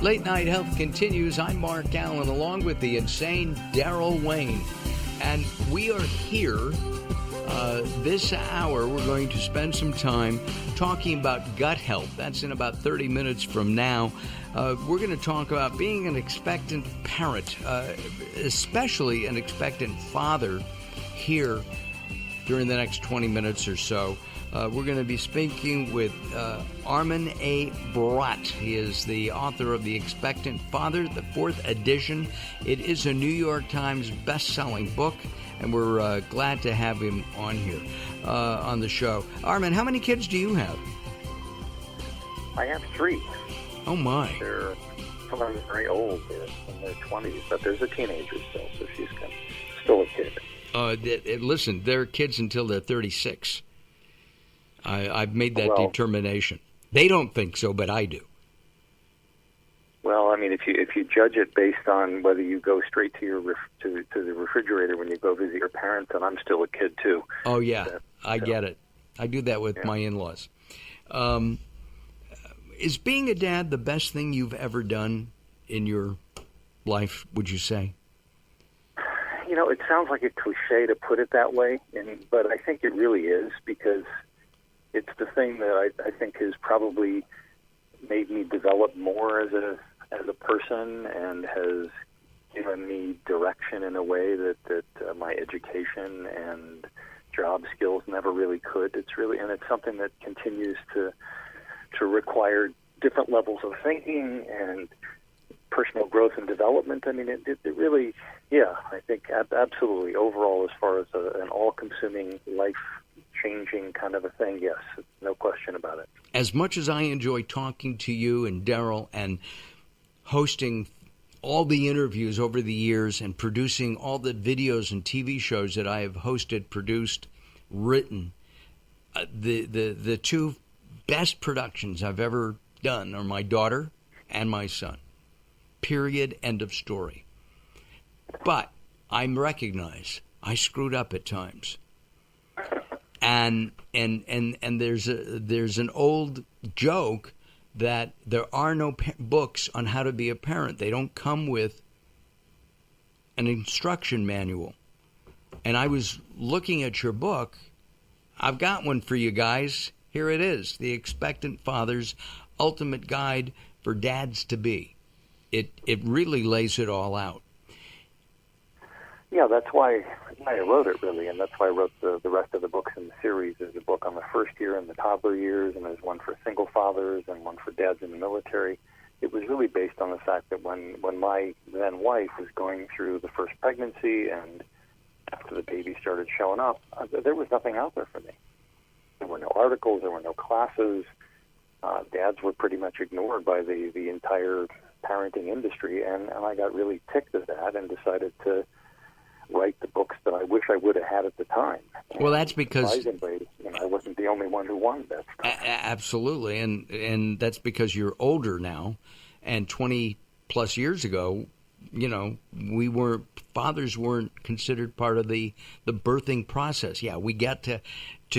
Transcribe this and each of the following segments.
Late Night Health continues. I'm Mark Alyn, along with the insane Daryl Wayne. And we are here this hour. We're going to spend some time talking about gut health. That's in about 30 minutes from now. We're going to talk about being an expectant parent, especially an expectant father, here during the next 20 minutes or so. We're going to be speaking with Armin Brott. He is the author of The Expectant Father, the 4th edition. It is a New York Times best-selling book, and we're glad to have him on here on the show. Armin, how many kids do you have? I have 3. Oh, my. Some of them are very old. They're in their 20s, but there's a teenager still, so she's still a kid. Listen, they're kids until they're 36. I've made that determination. They don't think so, but I do. Well, I mean, if you judge it based on whether you go straight to your to the refrigerator when you go visit your parents, and I'm still a kid too. Oh yeah, I get it. I do that with my in-laws. Is being a dad the best thing you've ever done in your life? Would you say? You know, it sounds like a cliche to put it that way, but I think it really is, because it's the thing that I think has probably made me develop more as a person, and has given me direction in a way that my education and job skills never really could. It's something that continues to require different levels of thinking and personal growth and development. I mean, it really, I think absolutely overall, as far as an all-consuming, life-changing kind of a thing, yes, no question about it. As much as I enjoy talking to you and Daryl and hosting all the interviews over the years and producing all the videos and TV shows that I have hosted, produced, written, the 2 best productions I've ever done are my daughter and my son. Period. End of story. But I recognize I screwed up at times, and there's an old joke that there are no books on how to be a parent. They don't come with an instruction manual. And I was looking at your book. I've got one for you guys. Here it is, The Expectant Father's Ultimate Guide for Dads to Be. It really lays it all out. Yeah, that's why I wrote it, really, and that's why I wrote the rest of the books in the series. There's a book on the first year and the toddler years, and there's one for single fathers and one for dads in the military. It was really based on the fact that when my then wife was going through the first pregnancy, and after the baby started showing up, there was nothing out there for me. There were no articles, there were no classes. Dads were pretty much ignored by the entire parenting industry, and I got really ticked at that and decided to write the books that I wish I would have had at the time. Well, that's because surprisingly, I wasn't the only one who wanted that stuff. Absolutely, and that's because you're older now, and 20 plus years ago, fathers weren't considered part of the birthing process. Yeah, we got to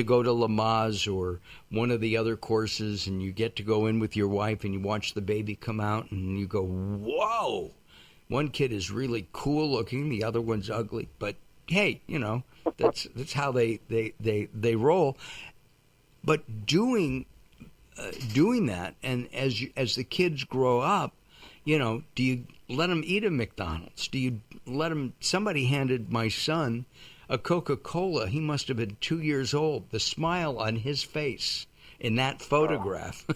go to Lamaze or one of the other courses, and you get to go in with your wife and you watch the baby come out, and you go, whoa, one kid is really cool looking, the other one's ugly, but hey, that's how they roll. But doing that, and as the kids grow up, do you let them eat a McDonald's? Do you let them? Somebody handed my son a Coca-Cola. He must have been 2 years old. The smile on his face in that photograph,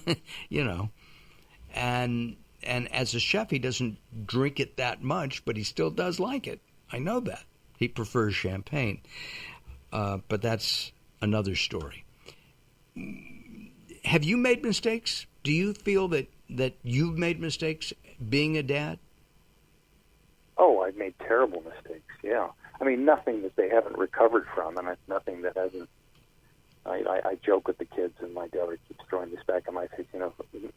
and as a chef, he doesn't drink it that much, but he still does like it. I know that. He prefers champagne, but that's another story. Have you made mistakes? Do you feel that you've made mistakes being a dad? Oh, I've made terrible mistakes, yeah. I mean, nothing that they haven't recovered from, and nothing that hasn't... I joke with the kids, and my daughter keeps throwing this back in my face,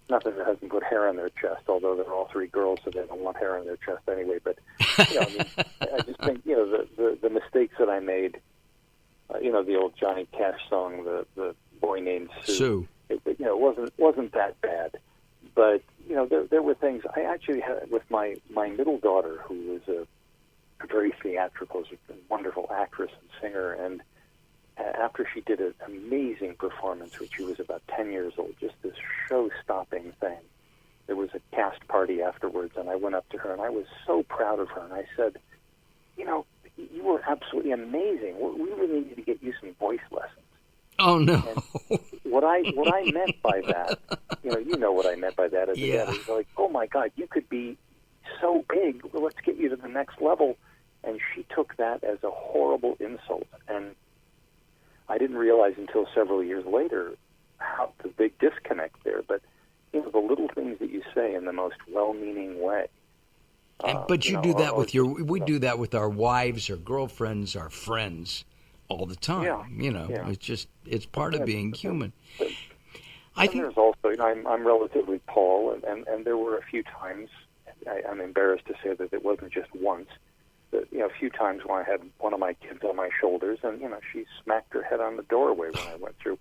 nothing that hasn't put hair on their chest, although they're all 3 girls, so they don't want hair on their chest anyway. But, I just think, the mistakes that I made, the old Johnny Cash song, the boy named Sue. It wasn't that bad. But there were things I actually had with my middle daughter, who was a very theatrical, a wonderful actress and singer, and after she did an amazing performance when she was about 10 years old, just this show-stopping thing, there was a cast party afterwards, and I went up to her, and I was so proud of her, and I said, you were absolutely amazing. We really need to get you some voice lessons. Oh, no. And what I meant by that, you know what I meant by that as a dad. It was like, oh, my God, you could be so big. Well, let's get you to the next level. And she took that as a horrible insult. And I didn't realize until several years later how the big disconnect there. But, the little things that you say in the most well-meaning way. But you do that with we do that with our wives, our girlfriends, our friends all the time. It's part of being human. I think there's also, I'm relatively tall, and there were a few times, I'm embarrassed to say that it wasn't just once, but, a few times when I had one of my kids on my shoulders, and, she smacked her head on the doorway when I went through.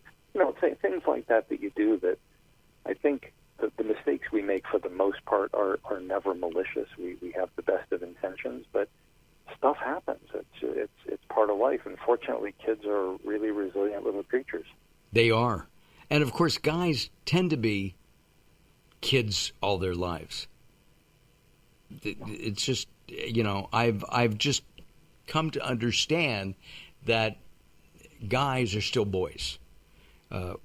Things like that you do that I think the mistakes we make for the most part are never malicious. We have the best of intentions, but stuff happens. It's part of life. And fortunately, kids are really resilient little creatures. They are. And of course, guys tend to be kids all their lives. It's just, I've just come to understand that guys are still boys.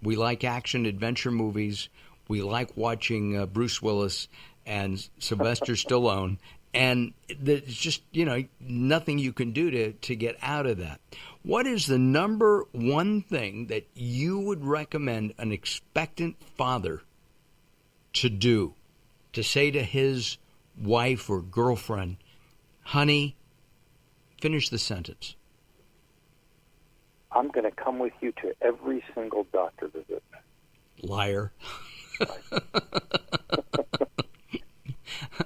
We like action adventure movies. We like watching Bruce Willis and Sylvester Stallone. And there's just, nothing you can do to get out of that. What is the number one thing that you would recommend an expectant father to do? To say to his wife or girlfriend, honey, finish the sentence. I'm going to come with you to every single doctor visit. Liar.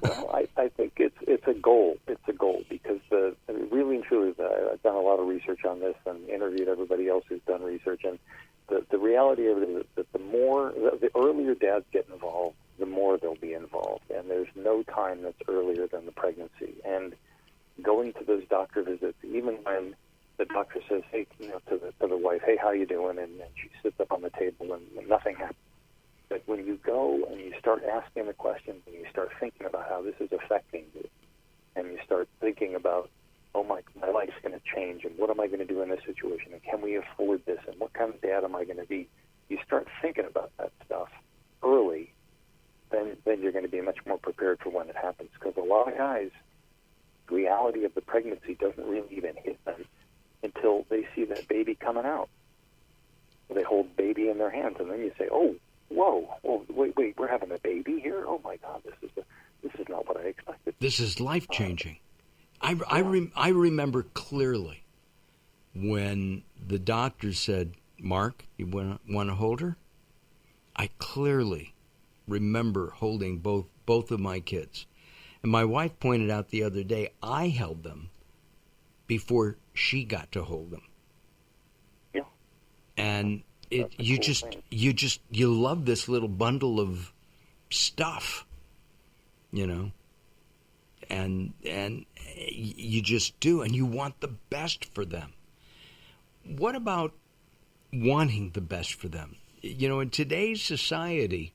Well, I think it's a goal. It's a goal because really and truly, I've done a lot of research on this and interviewed everybody else who's done research, and the reality of it is that the earlier dads get involved, the more they'll be involved, and there's no time that's earlier than the pregnancy. And going to those doctor visits, even when the doctor says, hey, to the wife, hey, how you doing? And she sits up on the table and nothing happens. But when you go and you start asking the questions and you start thinking about how this is affecting you, and you start thinking about, oh, my life's going to change, and what am I going to do in this situation, and can we afford this, and what kind of dad am I going to be? You start thinking about that stuff early, then you're going to be much more prepared for when it happens. Because a lot of guys, the reality of the pregnancy doesn't really even hit them until they see that baby coming out. They hold baby in their hands, and then you say, oh, whoa, wait, we're having a baby here? Oh, my God, this is not what I expected. This is life-changing. I remember clearly when the doctor said, Mark, you want to hold her? I clearly remember holding both of my kids. And my wife pointed out the other day, I held them before she got to hold them. Yeah. And you love this little bundle of stuff, and you just do, and you want the best for them. What about wanting the best for them? In today's society,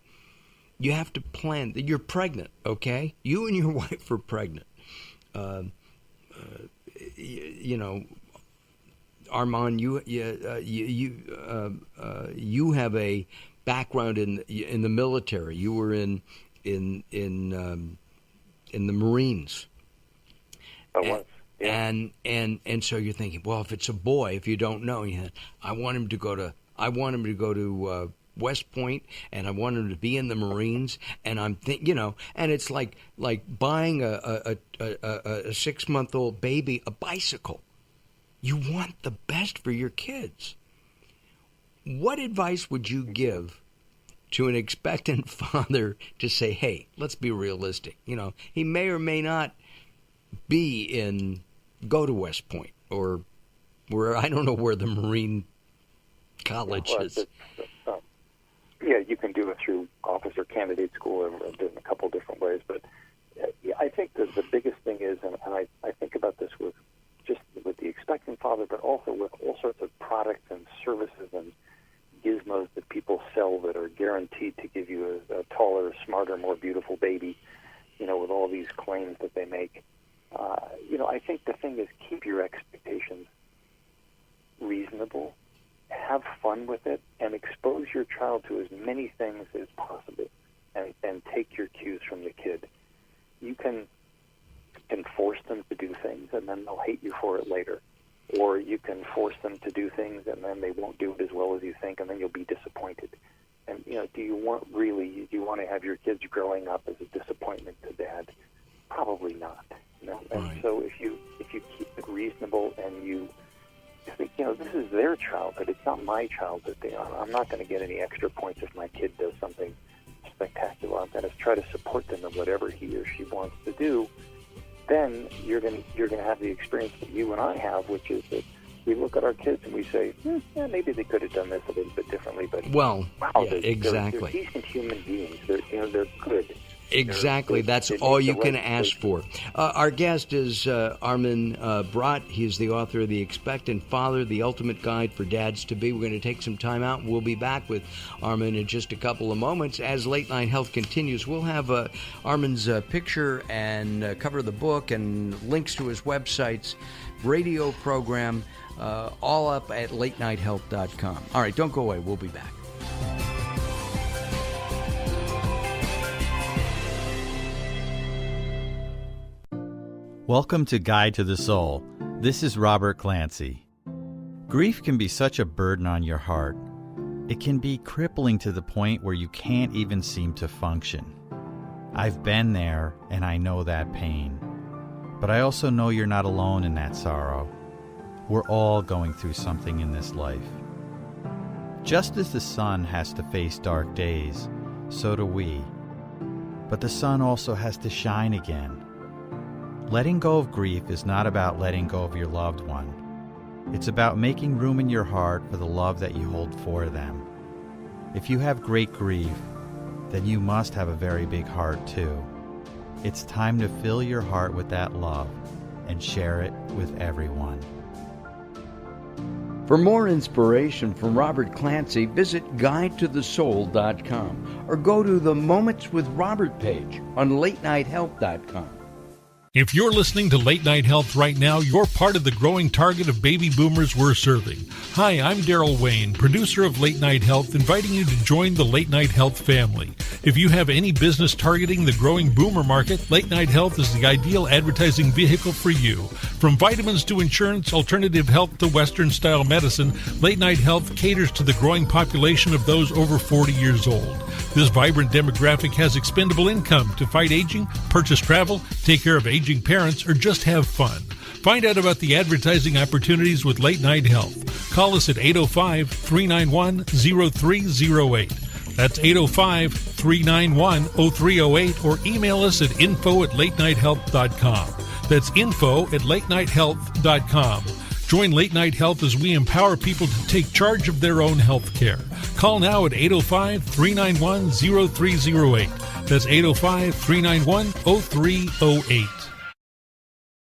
you have to plan. You're pregnant, okay? You and your wife are pregnant. Armin, you have a background in the military. You were in the Marines. I was. Yeah. And so you're thinking, well, if it's a boy, if you don't know, I want him to go to West Point, and I want him to be in the Marines, and I'm and it's like buying a 6-month-old baby a bicycle. You want the best for your kids. What advice would you give to an expectant father to say, hey, let's be realistic? He may or may not go to West Point or where, I don't know where the Marine college is. Yeah, you can do it through officer candidate school or in a couple different ways. But I think that the biggest thing is, and I think about this with the Expectant Father, but also with all sorts of products and services and gizmos that people sell that are guaranteed to give you a taller, smarter, more beautiful baby, with all these claims that they make. I think the thing is, keep your expectations reasonable, have fun with it, and expose your child to as many things as possible, and take your cues from the kid. You can force them to do things, and then they'll hate you for it later. Or you can force them to do things, and then they won't do it as well as you think, and then you'll be disappointed. And, do you want to have your kids growing up as a disappointment to dad? Probably not. And right. So if you keep it reasonable and you think, this is their childhood, it's not my childhood. I'm not going to get any extra points if my kid does something spectacular. I'm going to try to support them in whatever he or she wants to do. Then you're going to have the experience that you and I have, which is that we look at our kids and we say, maybe they could have done this a little bit differently, but exactly. They're decent human beings. They're good. Exactly. That's all you can ask for. Our guest is Armin Brott. He is the author of The Expectant Father, The Ultimate Guide for Dads to Be. We're going to take some time out. We'll be back with Armin in just a couple of moments. As Late Night Health continues, we'll have Armin's picture and cover of the book and links to his websites, radio program, all up at latenighthealth.com. All right, don't go away. We'll be back. Welcome to Guide to the Soul. This is Robert Clancy. Grief can be such a burden on your heart. It can be crippling to the point where you can't even seem to function. I've been there, and I know that pain. But I also know you're not alone in that sorrow. We're all going through something in this life. Just as the sun has to face dark days, so do we. But the sun also has to shine again. Letting go of grief is not about letting go of your loved one. It's about making room in your heart for the love that you hold for them. If you have great grief, then you must have a very big heart too. It's time to fill your heart with that love and share it with everyone. For more inspiration from Robert Clancy, visit guidetothesoul.com or go to the Moments with Robert page on latenighthealth.com. If you're listening to Late Night Health right now, you're part of the growing target of baby boomers we're serving. Hi, I'm Daryl Wayne, producer of Late Night Health, inviting you to join the Late Night Health family. If you have any business targeting the growing boomer market, Late Night Health is the ideal advertising vehicle for you. From vitamins to insurance, alternative health to Western-style medicine, Late Night Health caters to the growing population of those over 40 years old. This vibrant demographic has expendable income to fight aging, purchase travel, take care of aging parents, or just have fun. Find out about the advertising opportunities with Late Night Health. Call us at 805-391-0308. That's 805-391-0308, or email us at info@latenighthealth.com. That's info@latenighthealth.com. Join Late Night Health as we empower people to take charge of their own health care. Call now at 805-391-0308. That's 805-391-0308.